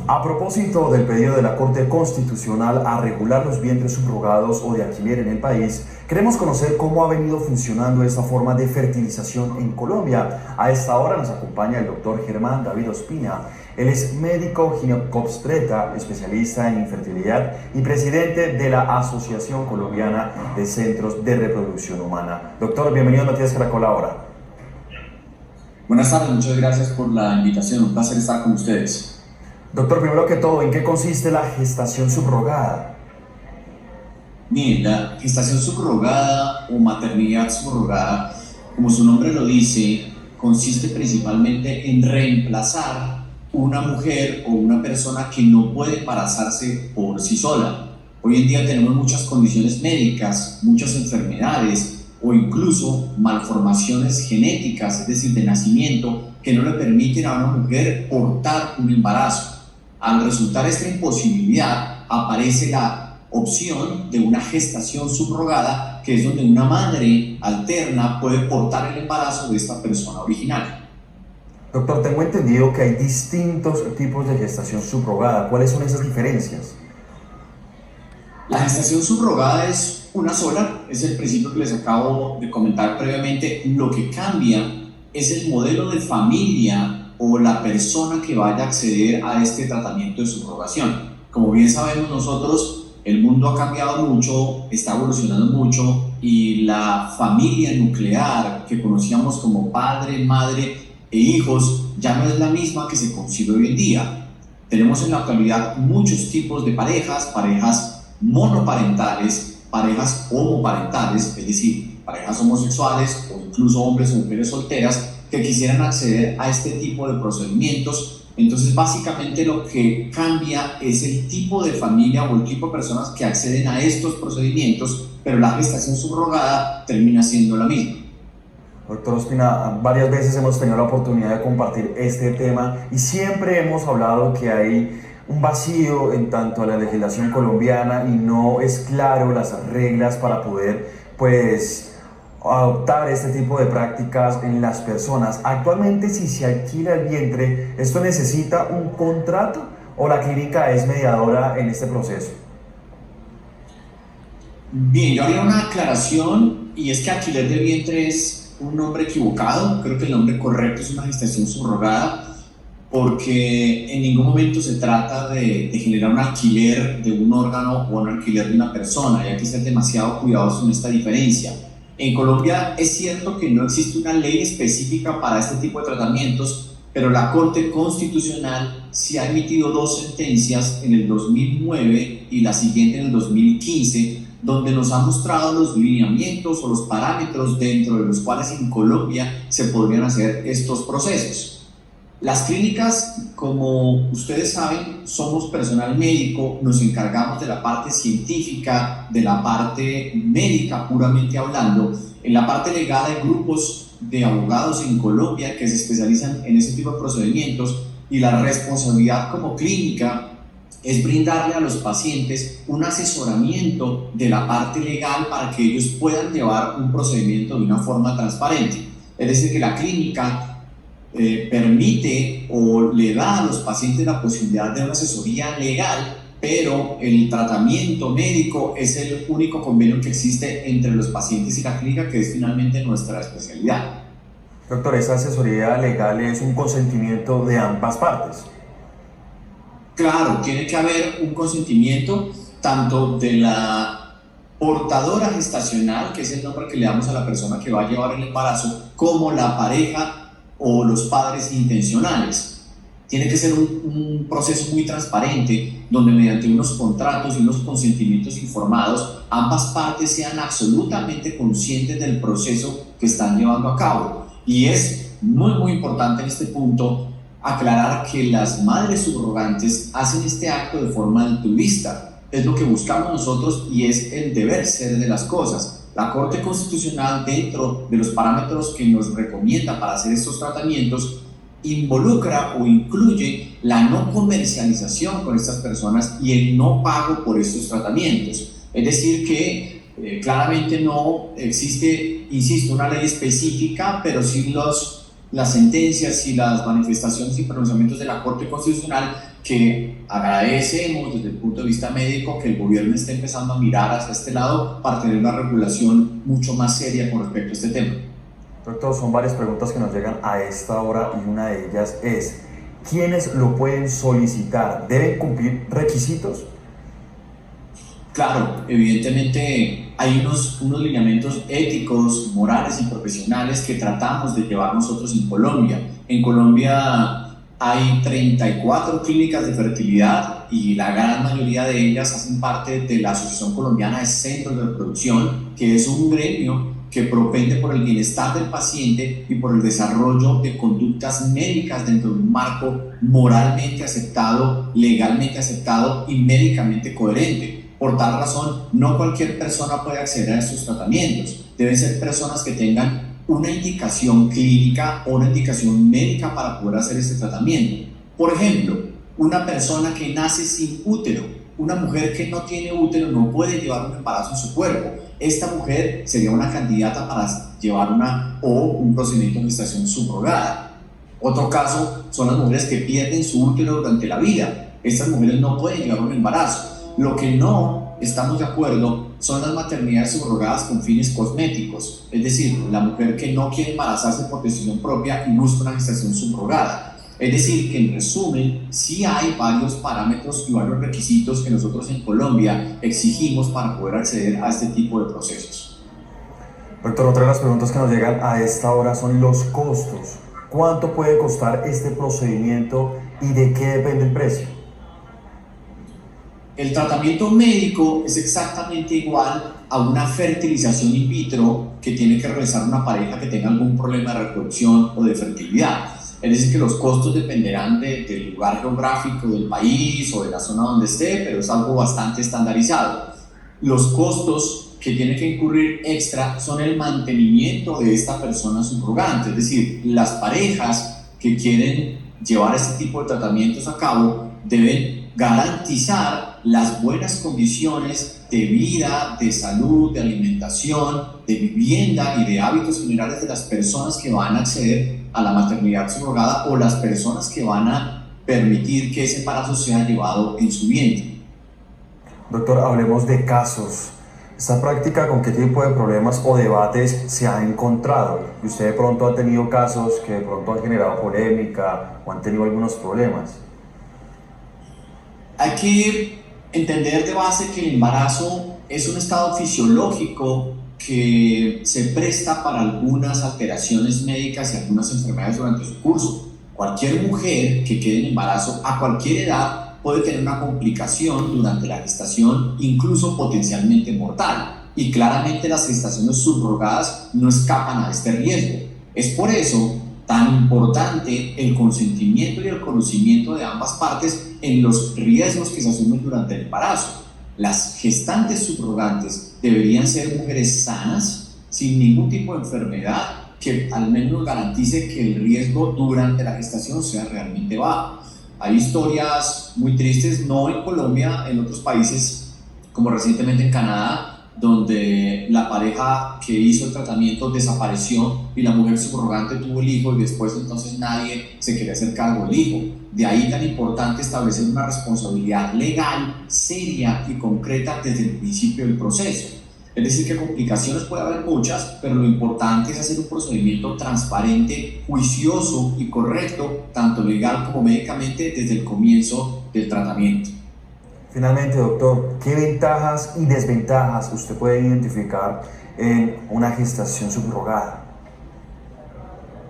A propósito del pedido de la Corte Constitucional a regular los vientres subrogados o de alquiler en el país, queremos conocer cómo ha venido funcionando esta forma de fertilización en Colombia. A esta hora nos acompaña el doctor Germán David Ospina. Él es médico ginecobstetra, especialista en infertilidad y presidente de la Asociación Colombiana de Centros de Reproducción Humana. Doctor, bienvenido a Noticias Caracol Ahora. Buenas tardes, muchas gracias por la invitación, un placer estar con ustedes. Doctor, primero que todo, ¿en qué consiste la gestación subrogada? Bien, la gestación subrogada o maternidad subrogada, como su nombre lo dice, consiste principalmente en reemplazar una mujer o una persona que no puede embarazarse por sí sola. Hoy en día tenemos muchas condiciones médicas, muchas enfermedades o incluso malformaciones genéticas, es decir, de nacimiento, que no le permiten a una mujer portar un embarazo. Al resultar esta imposibilidad, aparece la opción de una gestación subrogada, que es donde una madre alterna puede portar el embarazo de esta persona original. Doctor, tengo entendido que hay distintos tipos de gestación subrogada. ¿Cuáles son esas diferencias? La gestación subrogada es una sola, es el principio que les acabo de comentar previamente. Lo que cambia es el modelo de familia o la persona que vaya a acceder a este tratamiento de subrogación. Como bien sabemos nosotros, el mundo ha cambiado mucho, está evolucionando mucho y la familia nuclear que conocíamos como padre, madre e hijos ya no es la misma que se concibe hoy en día. Tenemos en la actualidad muchos tipos de parejas, parejas monoparentales, parejas homoparentales, es decir, parejas homosexuales o incluso hombres o mujeres solteras que quisieran acceder a este tipo de procedimientos. Entonces básicamente lo que cambia es el tipo de familia o el tipo de personas que acceden a estos procedimientos, pero la gestación subrogada termina siendo la misma. Doctor Ospina, varias veces hemos tenido la oportunidad de compartir este tema y siempre hemos hablado que hay un vacío en tanto a la legislación colombiana y no es claro las reglas para poder adoptar este tipo de prácticas en las personas. Actualmente, si se alquila el vientre, ¿esto necesita un contrato o la clínica es mediadora en este proceso? Bien, yo haría una aclaración, y es que alquiler de vientre es un nombre equivocado. Creo que el nombre correcto es una gestación subrogada, porque en ningún momento se trata de generar un alquiler de un órgano o un alquiler de una persona. Hay que ser demasiado cuidadosos en esta diferencia. En Colombia es cierto que no existe una ley específica para este tipo de tratamientos, pero la Corte Constitucional sí ha emitido dos sentencias en el 2009 y la siguiente en el 2015, donde nos ha mostrado los lineamientos o los parámetros dentro de los cuales en Colombia se podrían hacer estos procesos. Las clínicas, como ustedes saben, somos personal médico, nos encargamos de la parte científica, de la parte médica puramente hablando. En la parte legal hay grupos de abogados en Colombia que se especializan en ese tipo de procedimientos y la responsabilidad como clínica es brindarle a los pacientes un asesoramiento de la parte legal para que ellos puedan llevar un procedimiento de una forma transparente. Es decir, que la clínica permite o le da a los pacientes la posibilidad de una asesoría legal, pero el tratamiento médico es el único convenio que existe entre los pacientes y la clínica, que es finalmente nuestra especialidad. Doctor, ¿esa asesoría legal es un consentimiento de ambas partes? Claro, tiene que haber un consentimiento tanto de la portadora gestacional, que es el nombre que le damos a la persona que va a llevar el embarazo, como la pareja o los padres intencionales. Tiene que ser un proceso muy transparente, donde mediante unos contratos y unos consentimientos informados, ambas partes sean absolutamente conscientes del proceso que están llevando a cabo. Y es muy importante en este punto aclarar que las madres subrogantes hacen este acto de forma altruista. Es lo que buscamos nosotros y es el deber ser de las cosas. La Corte Constitucional, dentro de los parámetros que nos recomienda para hacer estos tratamientos, involucra o incluye la no comercialización con estas personas y el no pago por estos tratamientos. Es decir que claramente no existe, insisto, una ley específica, pero sí los las sentencias y las manifestaciones y pronunciamientos de la Corte Constitucional, que agradecemos desde el punto de vista médico que el gobierno esté empezando a mirar hacia este lado para tener una regulación mucho más seria con respecto a este tema. Doctor, son varias preguntas que nos llegan a esta hora y una de ellas es: ¿quiénes lo pueden solicitar? ¿Deben cumplir requisitos? Claro, evidentemente hay unos lineamientos éticos, morales y profesionales que tratamos de llevar nosotros en Colombia. En Colombia hay 34 clínicas de fertilidad y la gran mayoría de ellas hacen parte de la Asociación Colombiana de Centros de Reproducción, que es un gremio que propende por el bienestar del paciente y por el desarrollo de conductas médicas dentro de un marco moralmente aceptado, legalmente aceptado y médicamente coherente. Por tal razón, no cualquier persona puede acceder a estos tratamientos. Deben ser personas que tengan una indicación clínica o una indicación médica para poder hacer este tratamiento. Por ejemplo, una persona que nace sin útero, una mujer que no tiene útero no puede llevar un embarazo en su cuerpo. Esta mujer sería una candidata para llevar un procedimiento de gestación subrogada. Otro caso son las mujeres que pierden su útero durante la vida. Estas mujeres no pueden llevar un embarazo. Lo que no estamos de acuerdo son las maternidades subrogadas con fines cosméticos, es decir, la mujer que no quiere embarazarse por decisión propia y busca una gestación subrogada. Es decir, que en resumen, sí hay varios parámetros y varios requisitos que nosotros en Colombia exigimos para poder acceder a este tipo de procesos. Doctor, otra de las preguntas que nos llegan a esta hora son los costos. ¿Cuánto puede costar este procedimiento y de qué depende el precio? El tratamiento médico es exactamente igual a una fertilización in vitro que tiene que realizar una pareja que tenga algún problema de reproducción o de fertilidad. Es decir, que los costos dependerán del lugar geográfico del país o de la zona donde esté, pero es algo bastante estandarizado. Los costos que tiene que incurrir extra son el mantenimiento de esta persona subrogante, es decir, las parejas que quieren llevar este tipo de tratamientos a cabo deben garantizar las buenas condiciones de vida, de salud, de alimentación, de vivienda y de hábitos generales de las personas que van a acceder a la maternidad subrogada o las personas que van a permitir que ese embarazo sea llevado en su vientre. Doctor, hablemos de casos. ¿Esta práctica con qué tipo de problemas o debates se ha encontrado? ¿Y usted de pronto ha tenido casos que de pronto han generado polémica o han tenido algunos problemas? Hay que entender de base que el embarazo es un estado fisiológico que se presta para algunas alteraciones médicas y algunas enfermedades durante su curso. Cualquier mujer que quede en embarazo a cualquier edad puede tener una complicación durante la gestación, incluso potencialmente mortal. Y claramente las gestaciones subrogadas no escapan a este riesgo. Es por eso tan importante el consentimiento y el conocimiento de ambas partes en los riesgos que se asumen durante el embarazo. Las gestantes subrogantes deberían ser mujeres sanas, sin ningún tipo de enfermedad, que al menos garantice que el riesgo durante la gestación sea realmente bajo. Hay historias muy tristes, no en Colombia, en otros países, como recientemente en Canadá, donde la pareja que hizo el tratamiento desapareció y la mujer subrogante tuvo el hijo y después entonces nadie se quería hacer cargo del hijo. De ahí tan importante establecer una responsabilidad legal, seria y concreta desde el principio del proceso. Es decir, que complicaciones puede haber muchas, pero lo importante es hacer un procedimiento transparente, juicioso y correcto, tanto legal como médicamente, desde el comienzo del tratamiento. Finalmente, doctor, ¿qué ventajas y desventajas usted puede identificar en una gestación subrogada?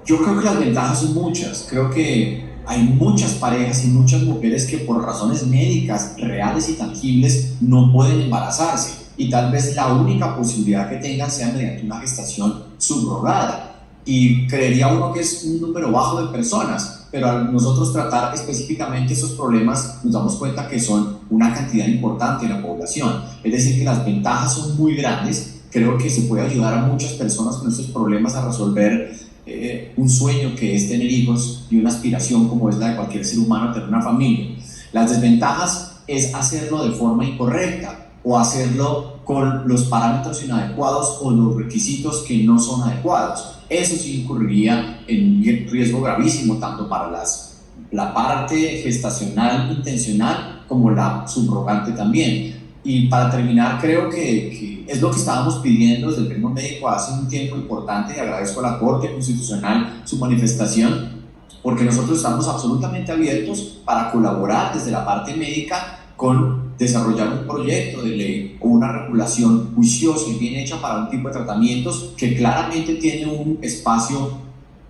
Yo creo que las ventajas son muchas. Creo que hay muchas parejas y muchas mujeres que por razones médicas reales y tangibles no pueden embarazarse y tal vez la única posibilidad que tengan sea mediante una gestación subrogada. Y creería uno que es un número bajo de personas, pero al nosotros tratar específicamente esos problemas nos damos cuenta que son una cantidad importante en la población. Es decir, que las ventajas son muy grandes. Creo que se puede ayudar a muchas personas con estos problemas a resolver un sueño que es tener hijos y una aspiración como es la de cualquier ser humano, tener una familia. Las desventajas es hacerlo de forma incorrecta o hacerlo con los parámetros inadecuados o los requisitos que no son adecuados. eso sí incurriría en un riesgo gravísimo tanto para la parte gestacional intencional como la subrogante también. Y para terminar, creo que es lo que estábamos pidiendo desde el gremio médico hace un tiempo importante, y agradezco a la Corte Constitucional su manifestación, porque nosotros estamos absolutamente abiertos para colaborar desde la parte médica con desarrollar un proyecto de ley o una regulación juiciosa y bien hecha para un tipo de tratamientos que claramente tiene un espacio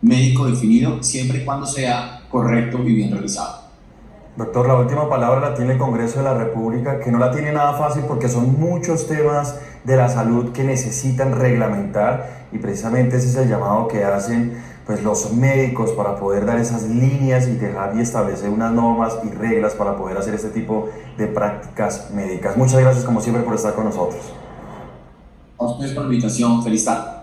médico definido, siempre y cuando sea correcto y bien realizado. Doctor, la última palabra la tiene el Congreso de la República, que no la tiene nada fácil porque son muchos temas de la salud que necesitan reglamentar, y precisamente ese es el llamado que hacen pues los médicos para poder dar esas líneas y dejar y establecer unas normas y reglas para poder hacer este tipo de prácticas médicas. Muchas gracias como siempre por estar con nosotros. A ustedes por la invitación. Feliz tarde.